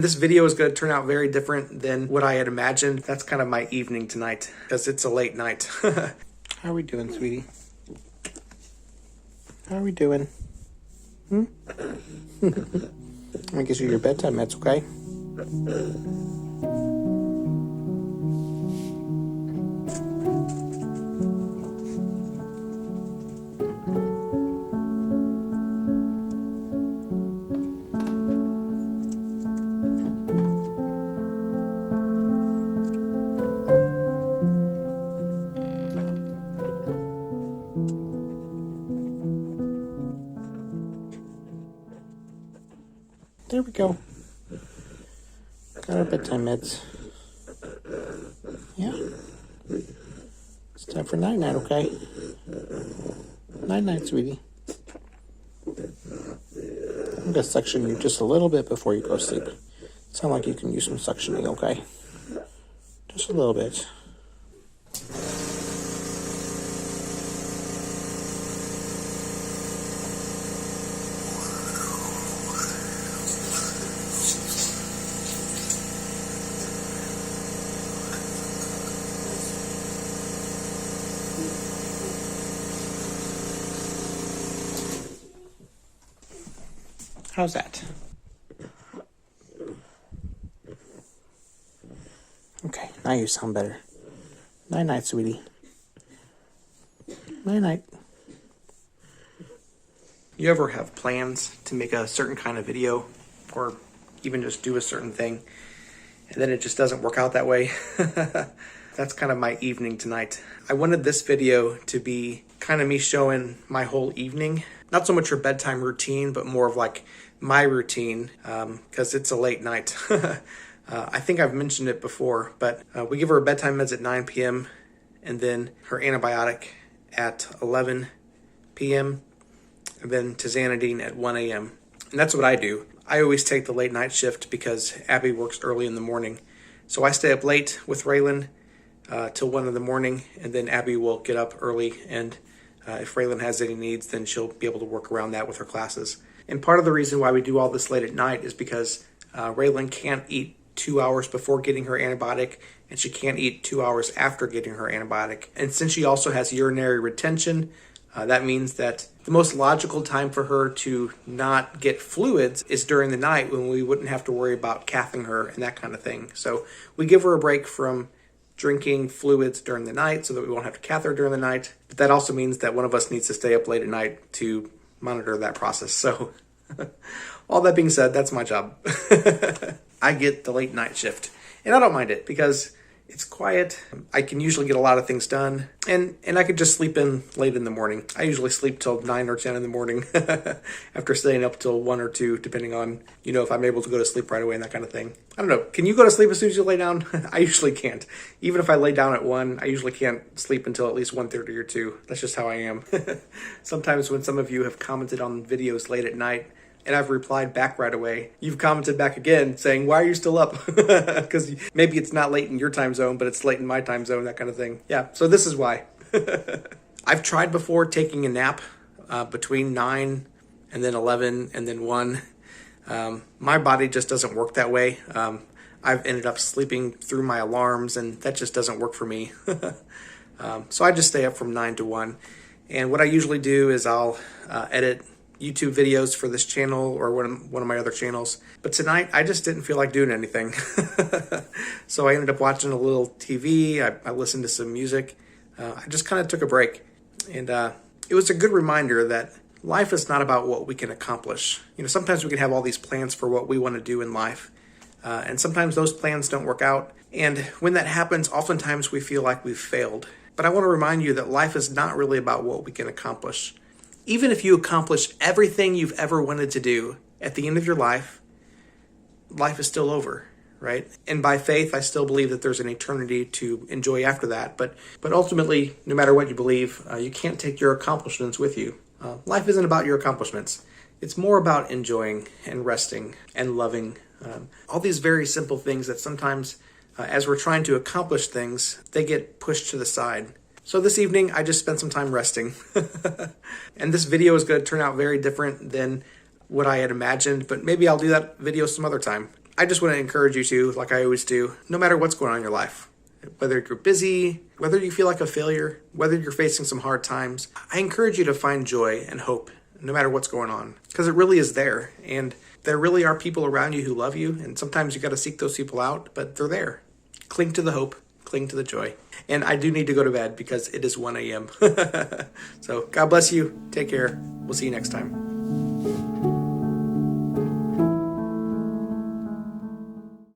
This video is going to turn out very different than what I had imagined. That's kind of my evening tonight because it's a late night. How are we doing, sweetie? How are we doing? I'm gonna get you your bedtime meds, okay? There we go. Got our bedtime meds. Yeah. It's time for night-night, okay? Night-night, sweetie. I'm going to suction you just a little bit before you go to sleep. Sound like you can use some suctioning, okay? Just a little bit. How's that? Okay, now you sound better. Night-night, sweetie. Night-night. You ever have plans to make a certain kind of video or even just do a certain thing and then it just doesn't work out that way? That's kind of my evening tonight. I wanted this video to be kind of me showing my whole evening. Not so much your bedtime routine, but more of like my routine, because it's a late night. I think I've mentioned it before, but we give her bedtime meds at 9 p.m. and then her antibiotic at 11 p.m. and then tizanidine at 1 a.m. And that's what I do. I always take the late night shift because Abby works early in the morning. So I stay up late with Raylan till 1 in the morning, and then Abby will get up early, and if Raylan has any needs, then she'll be able to work around that with her classes. And part of the reason why we do all this late at night is because Raylan can't eat 2 hours before getting her antibiotic, and she can't eat 2 hours after getting her antibiotic. And since she also has urinary retention, that means that the most logical time for her to not get fluids is during the night, when we wouldn't have to worry about cathing her and that kind of thing. So we give her a break from drinking fluids during the night so that we won't have to cath her during the night. But that also means that one of us needs to stay up late at night to monitor that process. So all that being said, that's my job. I get the late night shift, and I don't mind it because it's quiet. I can usually get a lot of things done, and I could just sleep in late in the morning. I usually sleep till 9 or 10 in the morning after staying up till 1 or 2, depending on, if I'm able to go to sleep right away and that kind of thing. I don't know. Can you go to sleep as soon as you lay down? I usually can't. Even if I lay down at 1, I usually can't sleep until at least 1:30 or 2. That's just how I am. Sometimes when some of you have commented on videos late at night, and I've replied back right away, you've commented back again saying, why are you still up? Because maybe it's not late in your time zone, but it's late in my time zone, that kind of thing. Yeah, so this is why. I've tried before taking a nap between 9 and then 11 and then 1. My body just doesn't work that way. I've ended up sleeping through my alarms, and that just doesn't work for me. So I just stay up from 9 to 1. And what I usually do is I'll edit YouTube videos for this channel or one of my other channels. But tonight, I just didn't feel like doing anything. So I ended up watching a little TV. I listened to some music. I just kind of took a break. And it was a good reminder that life is not about what we can accomplish. Sometimes we can have all these plans for what we want to do in life. And sometimes those plans don't work out. And when that happens, oftentimes we feel like we've failed. But I want to remind you that life is not really about what we can accomplish. Even if you accomplish everything you've ever wanted to do, at the end of your life, life is still over, right? And by faith, I still believe that there's an eternity to enjoy after that. But ultimately, no matter what you believe, you can't take your accomplishments with you. Life isn't about your accomplishments. It's more about enjoying and resting and loving. All these very simple things that sometimes, as we're trying to accomplish things, they get pushed to the side. So this evening, I just spent some time resting. And this video is going to turn out very different than what I had imagined, but maybe I'll do that video some other time. I just want to encourage you to, like I always do, no matter what's going on in your life, whether you're busy, whether you feel like a failure, whether you're facing some hard times, I encourage you to find joy and hope no matter what's going on, because it really is there. And there really are people around you who love you. And sometimes you got to seek those people out, but they're there. Cling to the hope, cling to the joy. And I do need to go to bed because it is 1 a.m. So God bless you. Take care. We'll see you next time.